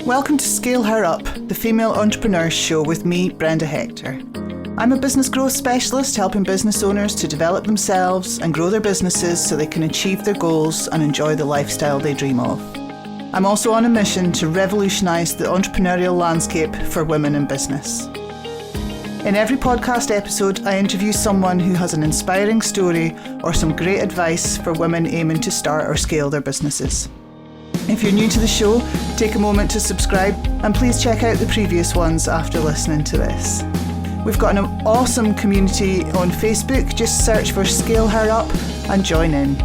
Welcome to Scale Her Up, the Female Entrepreneurs Show with me, Brenda Hector. I'm a business growth specialist helping business owners to develop themselves and grow their businesses so they can achieve their goals and enjoy the lifestyle they dream of. I'm also on a mission to revolutionise the entrepreneurial landscape for women in business. In every podcast episode, I interview someone who has an inspiring story or some great advice for women aiming to start or scale their businesses. If you're new to the show, take a moment to subscribe and please check out the previous ones after listening to this. We've got an awesome community on Facebook. Just search for Scale Her Up and join in.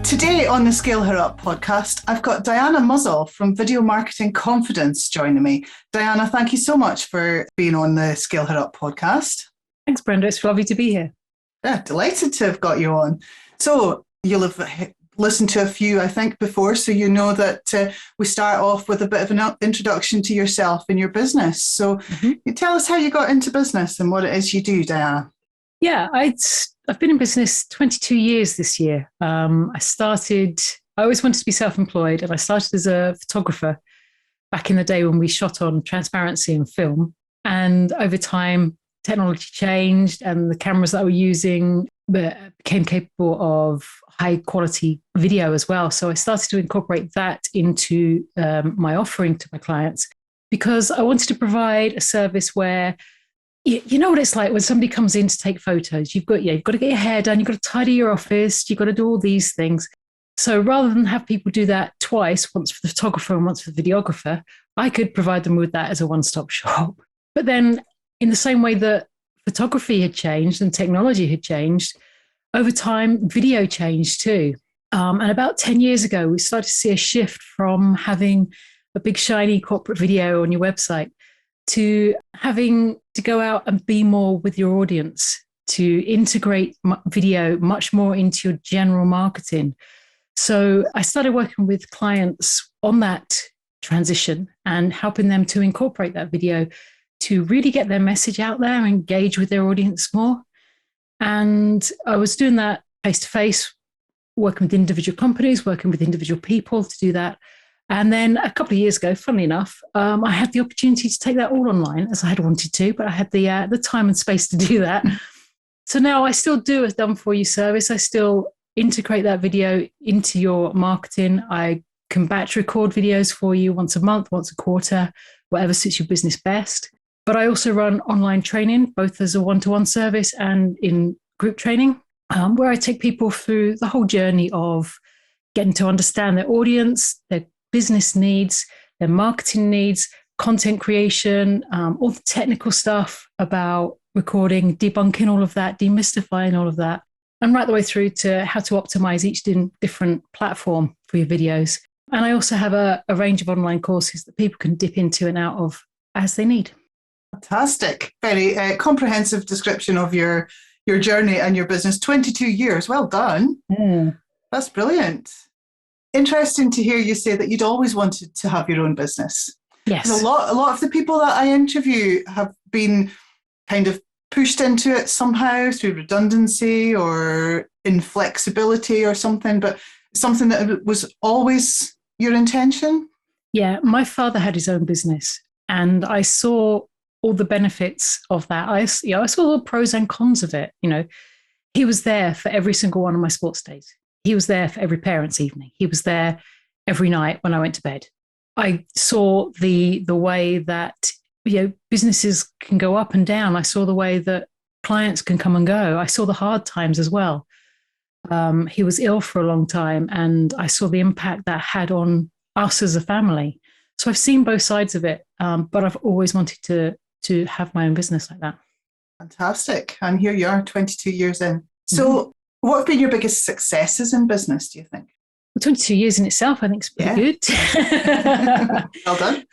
Today on the Scale Her Up podcast, I've got Diana Muzzall from Video Marketing Confidence joining me. Diana, thank you so much for being on the Scale Her Up podcast. Thanks, Brenda. It's lovely to be here. Yeah, delighted to have got you on. So you'll have listened to a few, I think, before, so you know that we start off with a bit of an introduction to yourself and your business. So you tell us how you got into business and what it is you do, Diana. Yeah, I've been in business 22 years this year. I always wanted to be self-employed, and I started as a photographer back in the day when we shot on transparency and film. And over time, technology changed and the cameras that I was using became capable of high quality video as well. So I started to incorporate that into my offering to my clients because I wanted to provide a service where, you know what it's like when somebody comes in to take photos. You've got to get your hair done, you've got to tidy your office, you've got to do all these things. So rather than have people do that twice, once for the photographer and once for the videographer, I could provide them with that as a one-stop shop. But then in the same way that photography had changed and technology had changed, over time, video changed too. And about 10 years ago, we started to see a shift from having a big, shiny corporate video on your website to having to go out and be more with your audience, to integrate video much more into your general marketing. So I started working with clients on that transition and helping them to incorporate that video to really get their message out there, engage with their audience more. And I was doing that face-to-face, working with individual companies, working with individual people to do that. And then a couple of years ago, funnily enough, I had the opportunity to take that all online as I had wanted to, but I had the time and space to do that. So now I still do a done-for-you service. I still integrate that video into your marketing. I can batch record videos for you once a month, once a quarter, whatever suits your business best. But I also run online training, both as a one-to-one service and in group training, where I take people through the whole journey of getting to understand their audience, their business needs, their marketing needs, content creation, all the technical stuff about recording, debunking all of that, demystifying all of that, and right the way through to how to optimize each different platform for your videos. And I also have a range of online courses that people can dip into and out of as they need. Fantastic. Very comprehensive description of your journey and your business. 22 years. Well done. That's brilliant. Interesting to hear you say that you'd always wanted to have your own business. Yes. And a lot of the people that I interview have been kind of pushed into it somehow through redundancy or inflexibility or something, but something that was always your intention. Yeah. My father had his own business and I saw all the benefits of that. I saw the pros and cons of it. You know, he was there for every single one of my sports days. He was there for every parents' evening. He was there every night when I went to bed. I saw the way that, businesses can go up and down. I saw the way that clients can come and go. I saw the hard times as well. He was ill for a long time and I saw the impact that had on us as a family. So I've seen both sides of it, but I've always wanted to have my own business like that. Fantastic. And here you are 22 years in. So what have been your biggest successes in business, do you think? Well, 22 years in itself, I think is pretty good. Well done.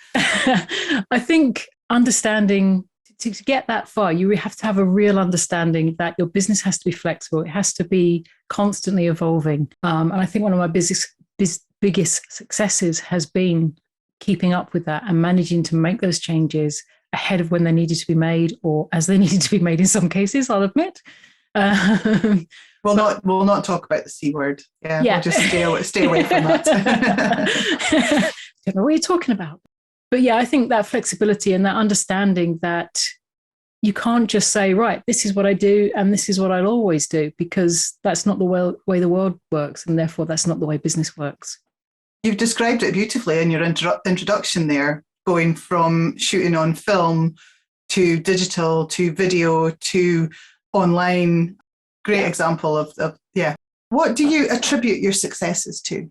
I think understanding, to get that far, you have to have a real understanding that your business has to be flexible. It has to be constantly evolving. And I think one of my biggest successes has been keeping up with that and managing to make those changes ahead of when they needed to be made, or as they needed to be made in some cases, I'll admit. We'll not talk about the C word. Yeah. We'll just stay away from that. Don't know what you're talking about. But yeah, I think that flexibility and that understanding that you can't just say, right, this is what I do and this is what I'll always do, because that's not the way the world works. And therefore, that's not the way business works. You've described it beautifully in your introduction there, going from shooting on film to digital to video to online. Great example of. What do you attribute your successes to?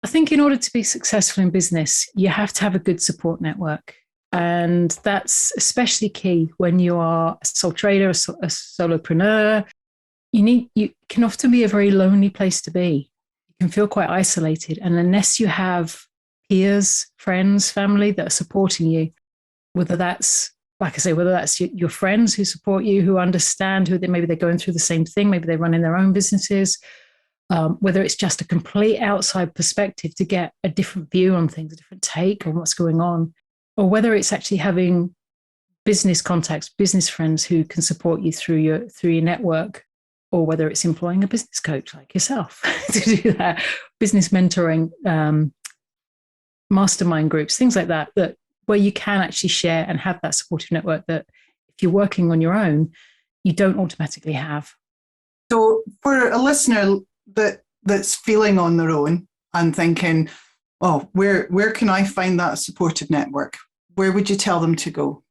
I think in order to be successful in business, you have to have a good support network. And that's especially key when you are a sole trader, a solopreneur. You can often be a very lonely place to be. You can feel quite isolated. And unless you have peers, friends, family that are supporting you, whether that's, like I say, whether that's your friends who support you, who understand, maybe they're going through the same thing, maybe they're running their own businesses, whether it's just a complete outside perspective to get a different view on things, a different take on what's going on, or whether it's actually having business contacts, business friends who can support you through your network, or whether it's employing a business coach like yourself to do that, business mentoring, mastermind groups, things like that, where you can actually share and have that supportive network that if you're working on your own, you don't automatically have. So for a listener that's feeling on their own and thinking, oh, where can I find that supportive network? Where would you tell them to go?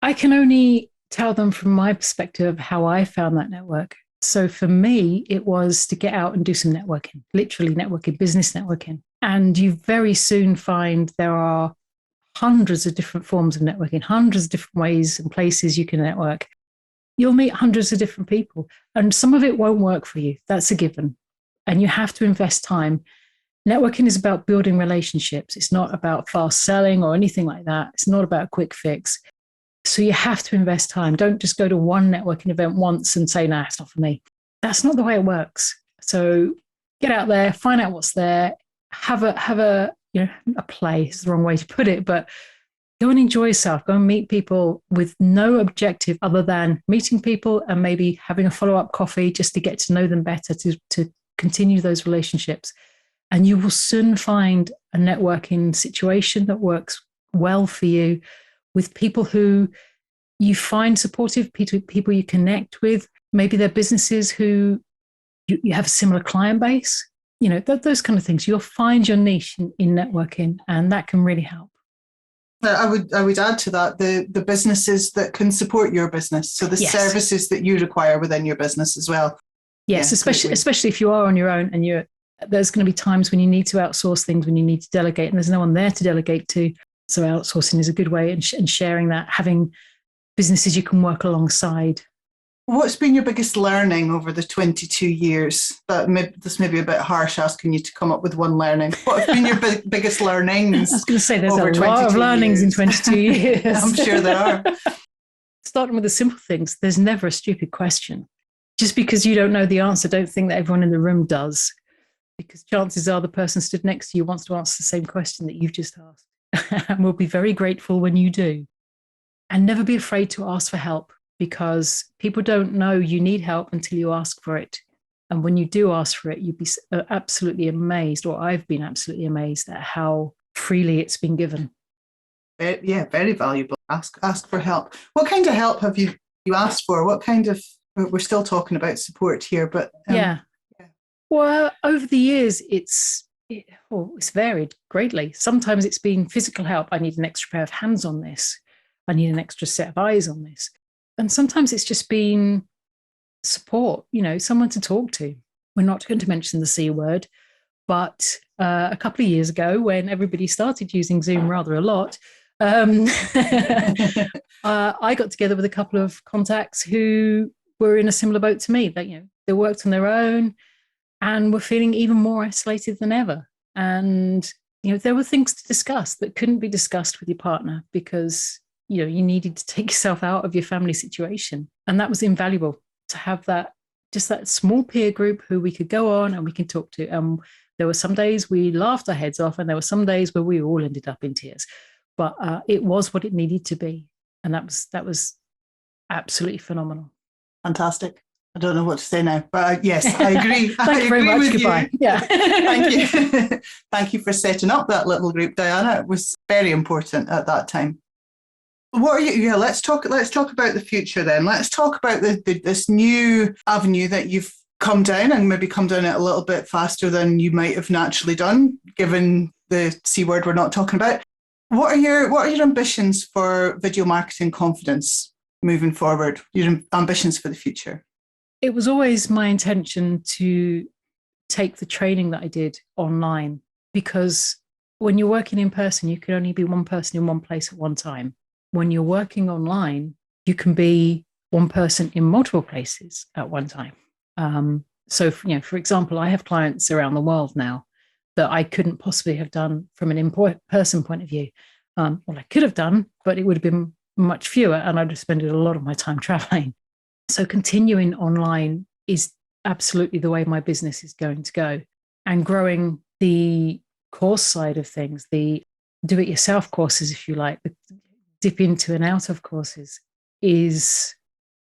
I can only tell them from my perspective how I found that network. So for me, it was to get out and do some networking, literally networking, business networking. And you very soon find there are hundreds of different forms of networking, hundreds of different ways and places you can network. You'll meet hundreds of different people, and some of it won't work for you. That's a given. And you have to invest time. Networking is about building relationships. It's not about fast selling or anything like that. It's not about a quick fix. So you have to invest time. Don't just go to one networking event once and say, nah, it's not for me. That's not the way it works. So get out there, find out what's there, have a play is the wrong way to put it, but go and enjoy yourself. Go and meet people with no objective other than meeting people and maybe having a follow-up coffee just to get to know them better, to continue those relationships. And you will soon find a networking situation that works well for you, with people who you find supportive, people you connect with. Maybe they're businesses who you have a similar client base, those kind of things. You'll find your niche in networking, and that can really help. I would add to that the businesses that can support your business. So the services that you require within your business as well. Yes, especially if you are on your own and there's going to be times when you need to outsource things, when you need to delegate, and there's no one there to delegate to. So outsourcing is a good way, and sharing that, having businesses you can work alongside. What's been your biggest learning over the 22 years? This may be a bit harsh asking you to come up with one learning. What have been your biggest learnings? I was going to say there's a lot of learnings in 22 years. I'm sure there are. Starting with the simple things, there's never a stupid question. Just because you don't know the answer, don't think that everyone in the room does, because chances are the person stood next to you wants to answer the same question that you've just asked. And we'll be very grateful when you do. And never be afraid to ask for help, because people don't know you need help until you ask for it. And when you do ask for it, you'd be absolutely amazed, or I've been absolutely amazed at how freely it's been given. Yeah, very valuable. Ask for help. What kind of help have you asked for? What kind of, we're still talking about support here, but... Yeah. Well, over the years, it's varied greatly. Sometimes it's been physical help. I need an extra pair of hands on this. I need an extra set of eyes on this. And sometimes it's just been support, someone to talk to. We're not going to mention the C word, but a couple of years ago, when everybody started using Zoom rather a lot, I got together with a couple of contacts who were in a similar boat to me. They worked on their own and were feeling even more isolated than ever. And, there were things to discuss that couldn't be discussed with your partner because, you needed to take yourself out of your family situation. And that was invaluable to have that small peer group who we could go on and we can talk to. There were some days we laughed our heads off, and there were some days where we all ended up in tears. But it was what it needed to be. And that was absolutely phenomenal. Fantastic. I don't know what to say now, but yes, I agree. Thank you very much. With Goodbye. You. Yeah. Thank you. Thank you for setting up that little group, Diana. It was very important at that time. What are you? Yeah, let's talk about the future then. Let's talk about this new avenue that you've come down, and maybe come down it a little bit faster than you might have naturally done, given the C word we're not talking about. What are your ambitions for video marketing confidence moving forward? Your ambitions for the future? It was always my intention to take the training that I did online, because when you're working in person, you can only be one person in one place at one time. When you're working online, you can be one person in multiple places at one time. So, for example, I have clients around the world now that I couldn't possibly have done from an in-person point of view. Well, I could have done, but it would have been much fewer, and I'd have spent a lot of my time traveling. So continuing online is absolutely the way my business is going to go. And growing the course side of things, the do-it-yourself courses, if you like, the dip into and out of courses, is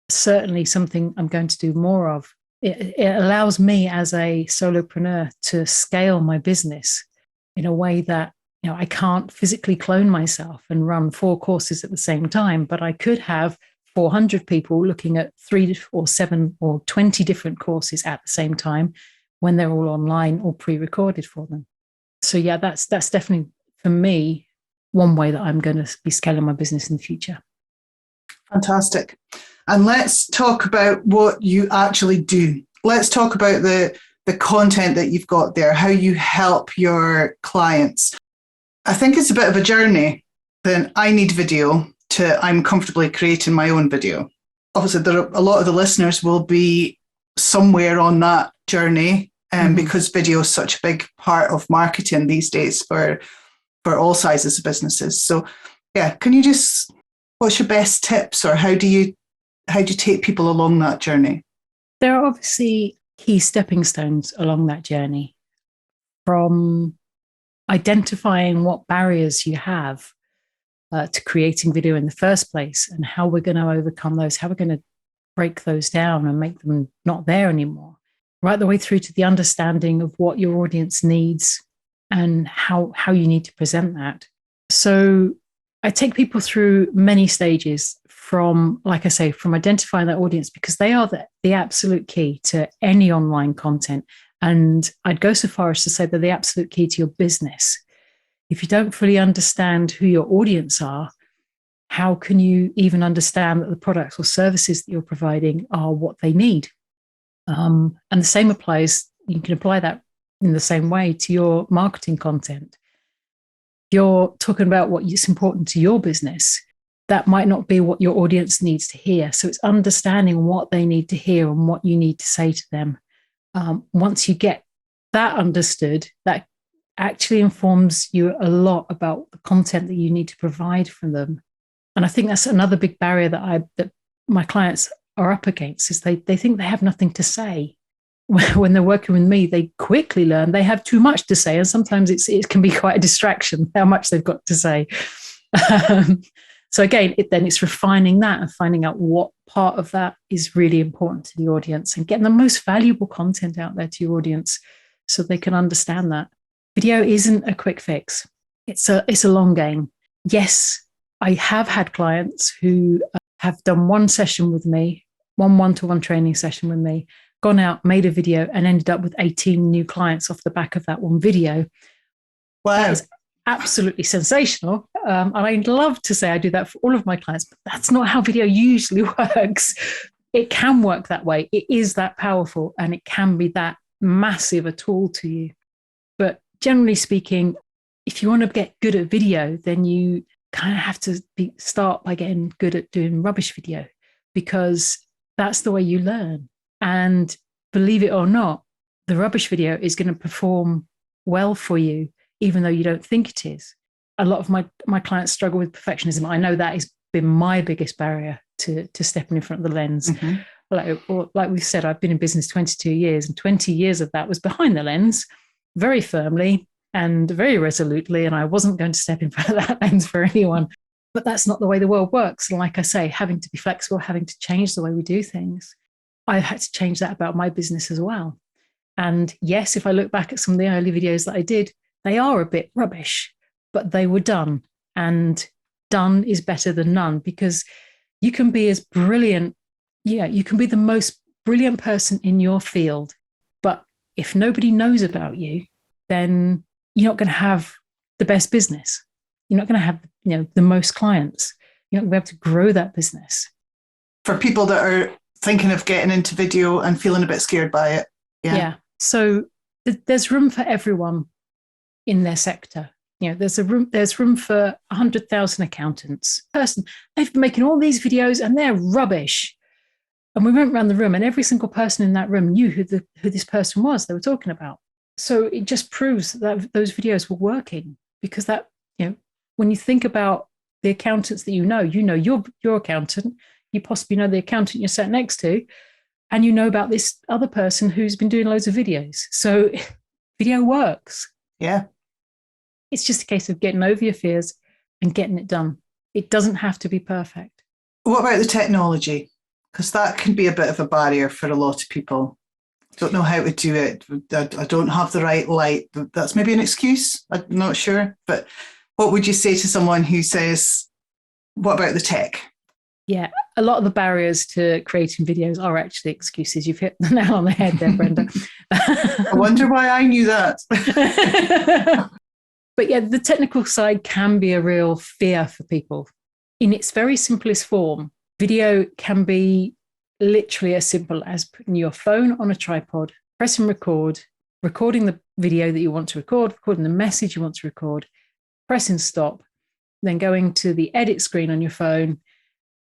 certainly something I'm going to do more of. It allows me as a solopreneur to scale my business in a way that, I can't physically clone myself and run 4 courses at the same time, but I could have 400 people looking at 3 or 7 or 20 different courses at the same time when they're all online or pre-recorded for them. So yeah, that's definitely, for me, one way that I'm going to be scaling my business in the future. Fantastic. And let's talk about what you actually do. Let's talk about the content that you've got there, how you help your clients. I think it's a bit of a journey. Then I need video to I'm comfortably creating my own video. Obviously, a lot of the listeners will be somewhere on that journey, because video is such a big part of marketing these days for all sizes of businesses. So yeah, can you just, what's your best tips, or how do you take people along that journey? There are obviously key stepping stones along that journey, from identifying what barriers you have to creating video in the first place, and how we're going to overcome those, how we're going to break those down and make them not there anymore, right the way through to the understanding of what your audience needs and how you need to present that. So I take people through many stages, from, like I say, from identifying that audience, because they are the absolute key to any online content. And I'd go so far as to say they're the absolute key to your business. If you don't fully understand who your audience are, how can you even understand that the products or services that you're providing are what they need? And the same applies, you can apply that in the same way to your marketing content. If you're talking about what is important to your business, that might not be what your audience needs to hear. So it's understanding what they need to hear and what you need to say to them. Once you get that understood, that actually informs you a lot about the content that you need to provide for them. And I think that's another big barrier that my clients are up against, is they think they have nothing to say. When they're working with me, they quickly learn they have too much to say, and sometimes it can be quite a distraction how much they've got to say. So again, it's refining that and finding out what part of that is really important to the audience, and getting the most valuable content out there to your audience so they can understand that. Video isn't a quick fix. It's a long game. Yes, I have had clients who have done one session with me, one-to-one training session with me, gone out, made a video, and ended up with 18 new clients off the back of that one video. Wow. That is absolutely sensational. And I'd love to say I do that for all of my clients, but that's not how video usually works. It can work that way. It is that powerful, and it can be that massive a tool to you. But generally speaking, if you want to get good at video, then you kind of have to start by getting good at doing rubbish video, because that's the way you learn. And believe it or not, the rubbish video is going to perform well for you, even though you don't think it is. A lot of my clients struggle with perfectionism. I know that has been my biggest barrier to stepping in front of the lens. Like we've said, I've been in business 22 years, and 20 years of that was behind the lens, very firmly and very resolutely, and I wasn't going to step in front of that lens for anyone. But that's not the way the world works. And like I say, having to be flexible, having to change the way we do things. I had to change that about my business as well. And yes, if I look back at some of the early videos that I did, they are a bit rubbish, but they were done. And done is better than none, because you can be as brilliant. Yeah, you can be the most brilliant person in your field. But if nobody knows about you, then you're not going to have the best business. You're not going to have, the most clients. You're not going to be able to grow that business. For people that are thinking of getting into video and feeling a bit scared by it. Yeah. So there's room for everyone in their sector. There's room for 100,000 accountants. They've been making all these videos and they're rubbish. And we went around the room and every single person in that room knew who this person was they were talking about. So it just proves that those videos were working, because that, when you think about the accountants that you know your accountant, you possibly know the accountant you're sat next to, and you know about this other person who's been doing loads of videos. So video works. Yeah. It's just a case of getting over your fears and getting it done. It doesn't have to be perfect. What about the technology? Because that can be a bit of a barrier for a lot of people. Don't know how to do it. I don't have the right light. That's maybe an excuse. I'm not sure. But what would you say to someone who says, what about the tech? Yeah, a lot of the barriers to creating videos are actually excuses. You've hit the nail on the head there, Brenda. I wonder why I knew that. But yeah, the technical side can be a real fear for people. In its very simplest form, video can be literally as simple as putting your phone on a tripod, pressing record, recording the video that you want to record, recording the message you want to record, pressing stop, then going to the edit screen on your phone,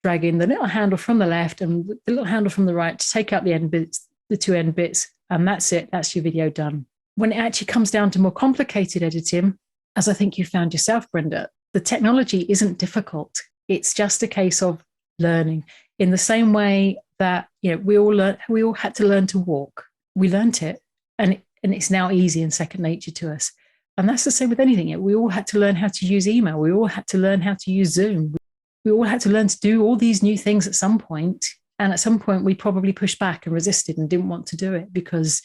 dragging the little handle from the left and the little handle from the right to take out the end bits, the two end bits, and that's it. That's your video done. When it actually comes down to more complicated editing, as I think you found yourself, Brenda, the technology isn't difficult. It's just a case of learning. In the same way that we all had to learn to walk. We learned it, and it's now easy and second nature to us. And that's the same with anything. We all had to learn how to use email. We all had to learn how to use Zoom. We all had to learn to do all these new things at some point. And at some point, we probably pushed back and resisted and didn't want to do it because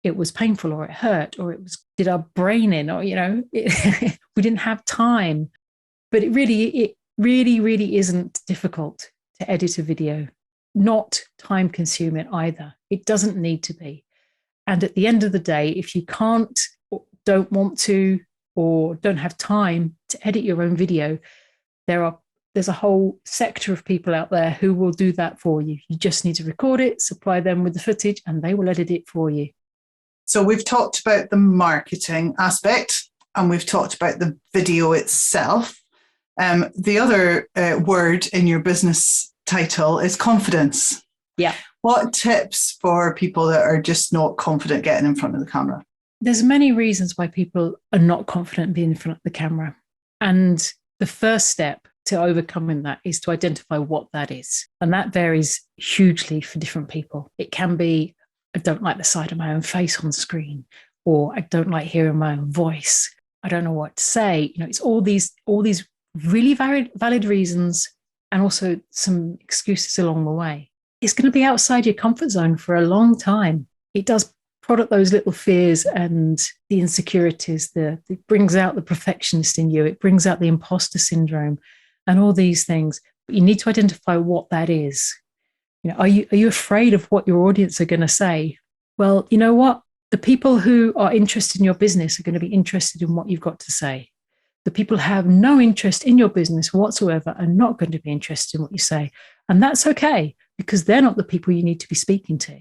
it was painful, or it hurt, or did our brain in, or we didn't have time. But it really isn't difficult to edit a video. Not time consuming either. It doesn't need to be. And at the end of the day, if you can't, or don't want to, or don't have time to edit your own video, there's a whole sector of people out there who will do that for you. You just need to record it, supply them with the footage, and they will edit it for you. So we've talked about the marketing aspect, and we've talked about the video itself. The other word in your business title is confidence. Yeah. What tips for people that are just not confident getting in front of the camera? There's many reasons why people are not confident being in front of the camera. And the first step to overcoming that is to identify what that is. And that varies hugely for different people. It can be, I don't like the sight of my own face on screen, or I don't like hearing my own voice. I don't know what to say. It's all these really valid reasons, and also some excuses along the way. It's going to be outside your comfort zone for a long time. It does product those little fears and the insecurities. It brings out the perfectionist in you. It brings out the imposter syndrome and all these things. But you need to identify what that is. Are you afraid of what your audience are going to say? Well, you know what? The people who are interested in your business are going to be interested in what you've got to say. The people who have no interest in your business whatsoever are not going to be interested in what you say. And that's okay, because they're not the people you need to be speaking to.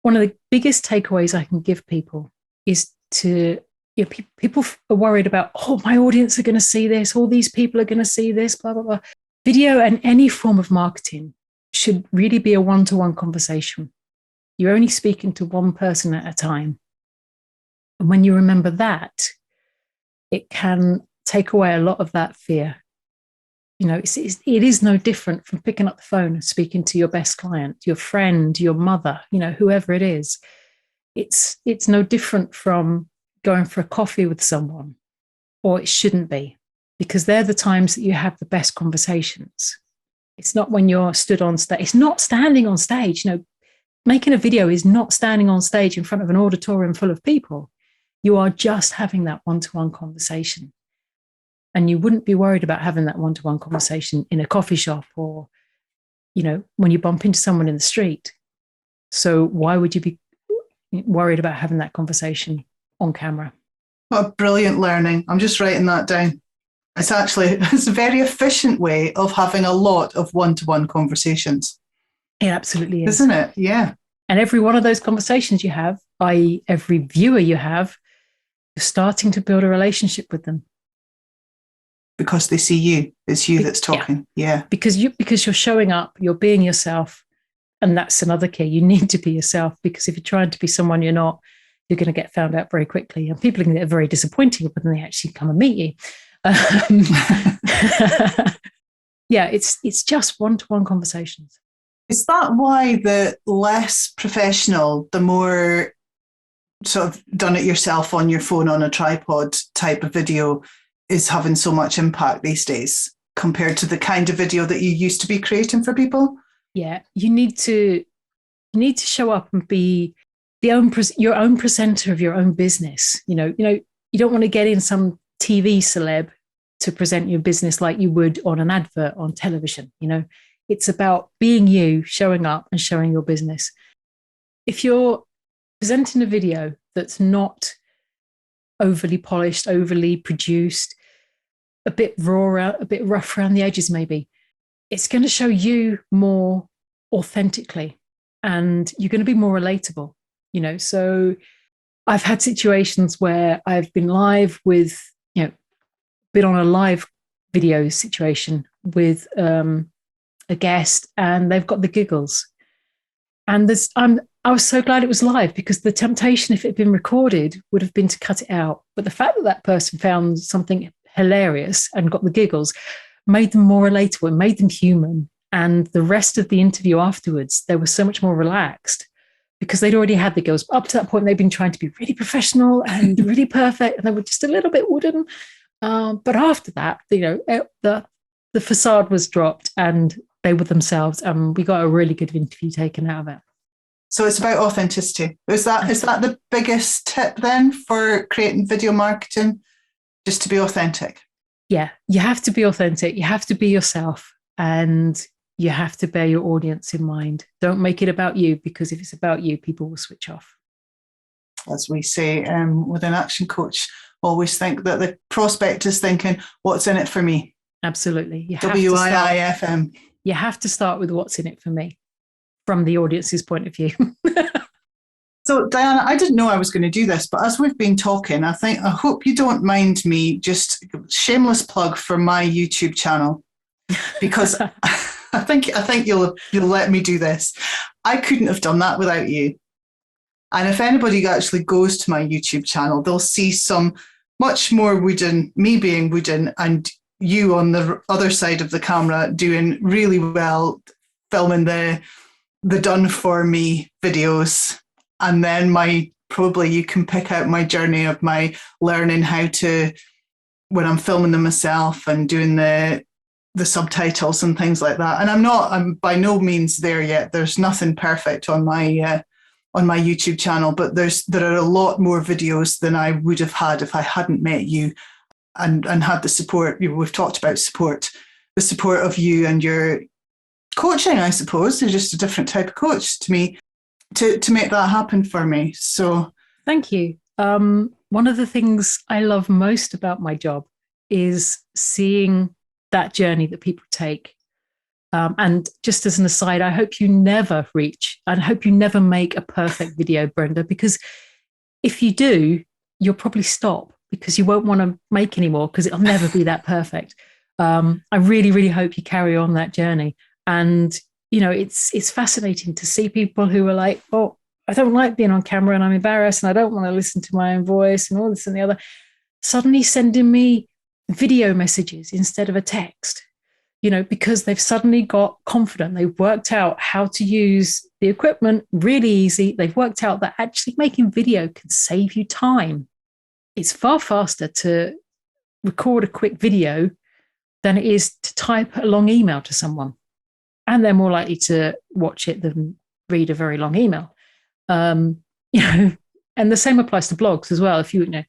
One of the biggest takeaways I can give people is people are worried about, my audience are going to see this, all these people are going to see this, blah, blah, blah. Video and any form of marketing should really be a one-to-one conversation. You're only speaking to one person at a time. And when you remember that, it can take away a lot of that fear. It is no different from picking up the phone and speaking to your best client, your friend, your mother, whoever it is. It's no different from going for a coffee with someone, or it shouldn't be, because they're the times that you have the best conversations. It's not when you're stood on stage. It's not standing on stage. making a video is not standing on stage in front of an auditorium full of people. You are just having that one-to-one conversation. And you wouldn't be worried about having that one-to-one conversation in a coffee shop or, when you bump into someone in the street. So why would you be worried about having that conversation on camera? What a brilliant learning. I'm just writing that down. It's a very efficient way of having a lot of one-to-one conversations. It absolutely is. Isn't it? Yeah. And every one of those conversations you have, i.e. every viewer you have, you're starting to build a relationship with them. Because they see you. It's you that's talking. Yeah. Because you're showing up, you're being yourself. And that's another key. You need to be yourself, because if you're trying to be someone you're not, you're going to get found out very quickly. And people can get very disappointing when they actually come and meet you. Yeah, it's just one-to-one conversations. Is that why the less professional, the more sort of done it yourself on your phone on a tripod type of video is having so much impact these days compared to the kind of video that you used to be creating for people? Yeah, you need to show up and be your own presenter of your own business. You don't want to get in some TV celeb to present your business like you would on an advert on television. It's about being you, showing up and showing your business. If you're presenting a video that's not overly polished, overly produced, a bit raw, a bit rough around the edges maybe, it's going to show you more authentically and you're going to be more relatable. So I've had situations where I've been live with, been on a live video situation with a guest and they've got the giggles. And I was so glad it was live, because the temptation, if it had been recorded, would have been to cut it out. But the fact that person found something hilarious and got the giggles made them more relatable, it made them human. And the rest of the interview afterwards, they were so much more relaxed because they'd already had the giggles. Up to that point, they'd been trying to be really professional and really perfect, and they were just a little bit wooden. But after that, the facade was dropped and they were themselves, and we got a really good interview taken out of it. So it's about authenticity. Is that the biggest tip then for creating video marketing? Just to be authentic? Yeah, you have to be authentic. You have to be yourself, and you have to bear your audience in mind. Don't make it about you, because if it's about you, people will switch off. As we say with an action coach, always think that the prospect is thinking, what's in it for me? Absolutely. WIIFM. You have to start with what's in it for me from the audience's point of view. So, Diana, I didn't know I was going to do this, but as we've been talking, I hope you don't mind me just shameless plug for my YouTube channel, because I think you'll let me do this. I couldn't have done that without you. And if anybody actually goes to my YouTube channel, they'll see some much more wooden, me being wooden, and you on the other side of the camera doing really well, filming the done for me videos. And then probably you can pick out my journey of my learning how to, when I'm filming them myself and doing the subtitles and things like that. And I'm by no means there yet. There's nothing perfect on my YouTube channel, but there are a lot more videos than I would have had if I hadn't met you and had the support. We've talked about support, the support of you and your coaching, I suppose. You're just a different type of coach to me to make that happen for me. So thank you. One of the things I love most about my job is seeing that journey that people take. And just as an aside, I hope you never make a perfect video, Brenda, because if you do, you'll probably stop because you won't want to make any more because it'll never be that perfect. I really, really hope you carry on that journey. And, it's fascinating to see people who are like, oh, I don't like being on camera and I'm embarrassed and I don't want to listen to my own voice and all this and the other, suddenly sending me video messages instead of a text. Because they've suddenly got confident. They've worked out how to use the equipment really easy. They've worked out that actually making video can save you time. It's far faster to record a quick video than it is to type a long email to someone. And they're more likely to watch it than read a very long email. You know, and the same applies to blogs as well. If you know,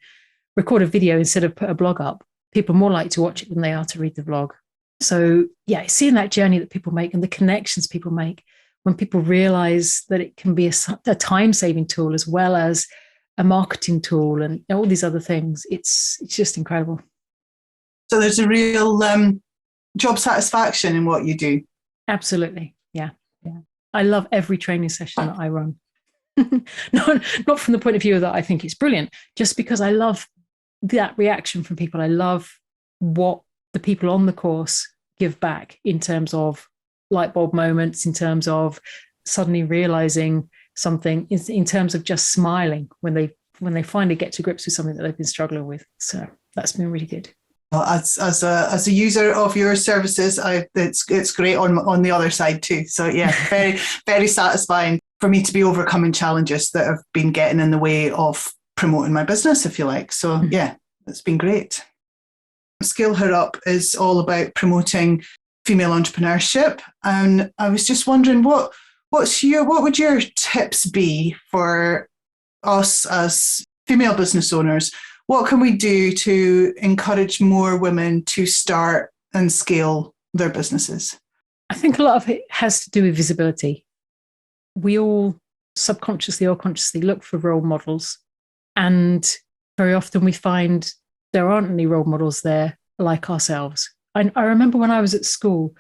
record a video instead of put a blog up, people are more likely to watch it than they are to read the blog. So yeah, seeing that journey that people make and the connections people make when people realize that it can be a time-saving tool as well as a marketing tool and all these other things, it's just incredible. So there's a real job satisfaction in what you do. Absolutely, yeah. I love every training session that I run. not from the point of view that I think it's brilliant, just because I love that reaction from people. I love what the people on the course give back in terms of light bulb moments, in terms of suddenly realizing something, in terms of just smiling when they finally get to grips with something that they've been struggling with. So that's been really good. Well, as a user of your services, it's great on the other side too. So yeah, very, very satisfying for me to be overcoming challenges that have been getting in the way of promoting my business, if you like. So yeah, it's been great. Scale Her Up is all about promoting female entrepreneurship. And I was just wondering, what would your tips be for us as female business owners? What can we do to encourage more women to start and scale their businesses? I think a lot of it has to do with visibility. We all subconsciously or consciously look for role models. And very often we find there aren't any role models there like ourselves. I remember when I was at school,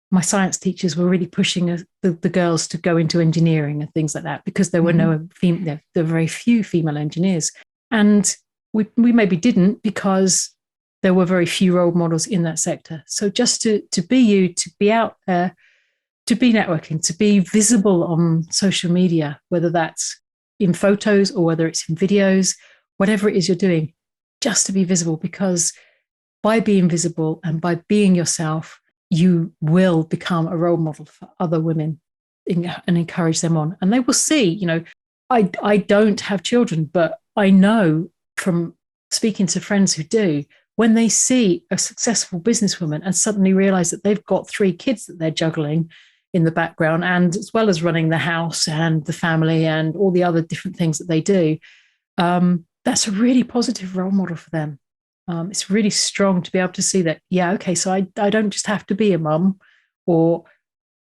my science teachers were really pushing the girls to go into engineering and things like that because there were there were very few female engineers. And we maybe didn't because there were very few role models in that sector. So just to be you, to be out there, to be networking, to be visible on social media, whether that's in photos or whether it's in videos, whatever it is you're doing, just to be visible, because by being visible and by being yourself, you will become a role model for other women and encourage them on. And they will see, you know, I don't have children, but I know from speaking to friends who do, when they see a successful businesswoman and suddenly realize that they've got 3 kids that they're juggling in the background, and as well as running the house and the family and all the other different things that they do, that's a really positive role model for them. It's really strong to be able to see that, yeah, okay, so I don't just have to be a mum, or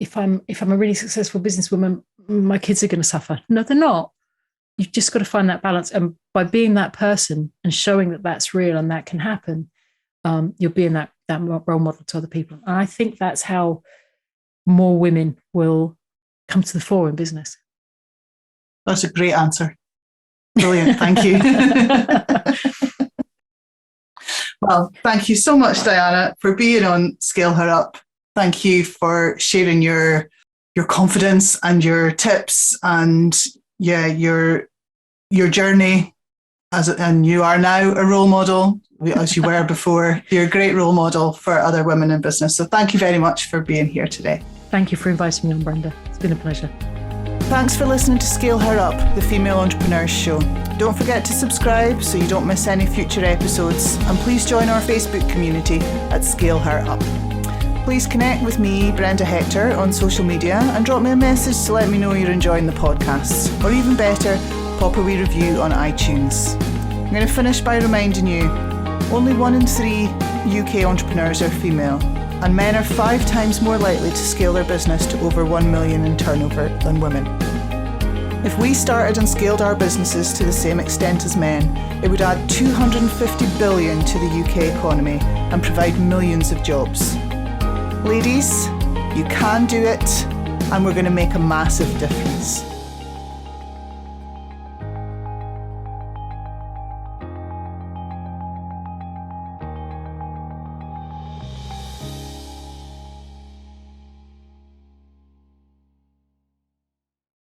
if I'm a really successful businesswoman, my kids are going to suffer. No, they're not. You've just got to find that balance. And by being that person and showing that that's real and that can happen, you're being that role model to other people. And I think that's how more women will come to the fore in business. That's a great answer. Brilliant. Thank you. Well, thank you so much, Diana, for being on Scale Her Up. Thank you for sharing your confidence and your tips and your journey and you are now a role model, as you were before. You're a great role model for other women in business. So thank you very much for being here today. Thank you for inviting me on, Brenda. It's been a pleasure. Thanks for listening to Scale Her Up, the Female Entrepreneurs Show. Don't forget to subscribe so you don't miss any future episodes, and please join our Facebook community at Scale Her Up. Please connect with me, Brenda Hector, on social media and drop me a message to let me know you're enjoying the podcasts, or even better, pop a wee review on iTunes. I'm going to finish by reminding you, only 1 in 3 UK entrepreneurs are female, and men are 5 times more likely to scale their business to over 1 million in turnover than women. If we started and scaled our businesses to the same extent as men, it would add 250 billion to the UK economy and provide millions of jobs. Ladies, you can do it, and we're going to make a massive difference.